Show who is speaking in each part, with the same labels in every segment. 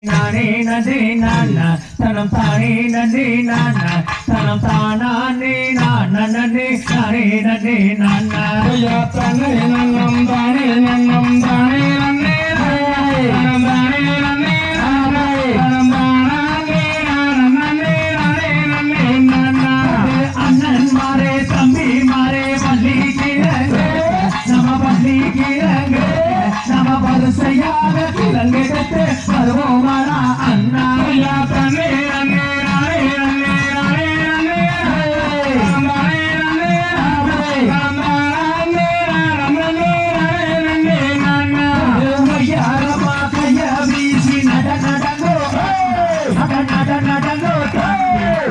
Speaker 1: நானே நதே நானா தனம் தானே நதே நானா தனம் தானே நானே நானே நதே நானா யா தானே நன்னம் தானே நன்னம் தானே நன்னே தனம் தானே நன்னே தனம் தானே நன்னே நானே நன்னே நானா அண்ணன் மாரே தம்பி மாரே பள்ளி கிழங்கு நம்ம பள்ளி கிழங்கு நம்ம பரிசையாக கிழங்கெடுத்து வருவோமாடா அண்ணா யா தன்னே நன்னே நானே நன்னே நானே நன்னே நானே நன்னே நானே நன்னே நன்னே நானா மையாரமா கைய வீசி நடங்கோ நடங்கோ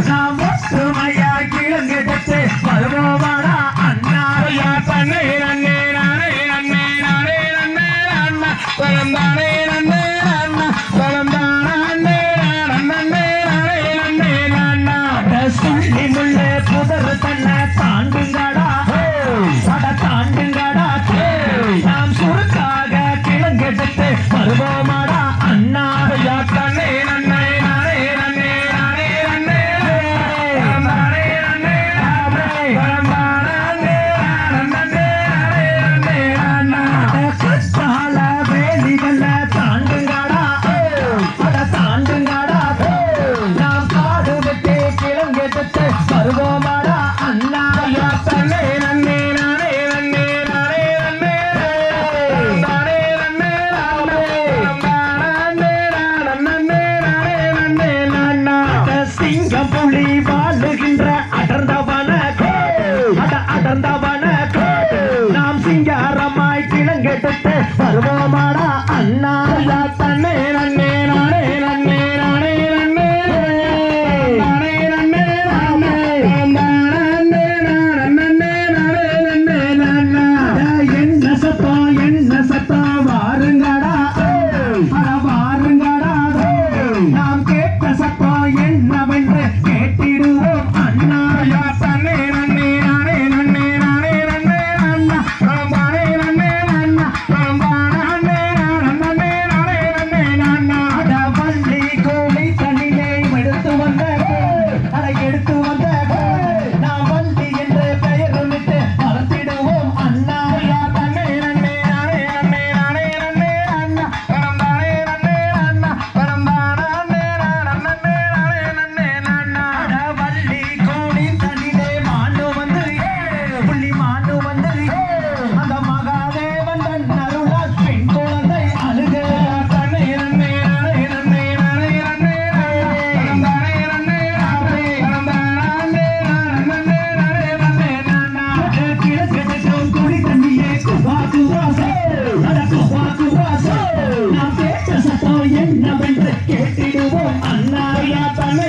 Speaker 1: நாம் ஒற்றுமையா கிழங்கெடுத்து வருவோமாடா அண்ணா யா தன்னே நன்னே நானே நன்னே நானே நன்னே நானா பரந்தானே நன்னே நானா பரந்தானே நன்னே நானே நன்னே நானா சுள்ளி முள்ளே புதர் தன்னை தாண்டுங்கடா அட தாண்டுங்கடா நாம் சுருக்காக கிழங்கெடுத்து வருவோமாடா அண்ணா யா தன்னே நன்னே நானே நன்னே நானே நன்னே நானே நன்னே பரந்தானே நன்னே நானே நானா கஷ்டால வேலிகள தாண்டுங்கடா அட தாண்டுங்கடா நாம் காடு விட்டு கிழங்கெடுத்து வருவோமாடா அண்ணா யா தன்னே நன்னே நானே நன்னே நானே நன்னே நானே நன்னே நன்னே நானே நன்னே நானா சிங்கம் புலி வாழுகின்ற அடர்ந்தவன அடர்ந்தவன நாம் சிங்காரமாய் கிழங்கெடுத்து வருவோமாடா அண்ணா யா தன்னே நன்னே நானே நன்னே நானே நன்னே நானே நன்னே நானே நன்னே நானே நன்னா என்ன சத்தம் வாருங்கடா அட வாருங்கடா நாம் கேட்ட சத்தம் என்னவென்று கேட்டிடுவோம் அண்ணா யா தன்னே நன்னே நானே நன்னே நானே நன்னே நன்னா பரந்தானே நன்னே நன்னா பரந்தானே நன்னே நானே நன்னே நன்னா அட வள்ளி கோழி தண்ணியை எடுத்து வந்த நாம் வள்ளி என்று பெயரிட்டு வளர்த்திடுவோம் அண்ணா யா தன்னே நன்னே நானே நன்னே நானே நன்னே நன்னா பரந்தானே நன்னே நன்னா பரந்தானே நன்னே நானே நன்னே நன்னா அட வள்ளி கோழி தண்ணிலே மாண்டு வந்து புள்ளி மாண்டு வந்து அந்த மகாதேவன் தன் அருளால் பெண் குழந்தை அழுக தன்னை நன்னே நானே நன்னே நானே நன்னே பரந்தானே நன்னே நானே பரந்தானே நன்னே நானே நன்னே நானா கிழக்கெடுக்கும் குடி தண்ணியே குவா குவாசே அட குவா குவாசே நாம் கேட்ட சத்தம் என்னவென்று கேட்டிடுவோம் அண்ணா யா தன்னே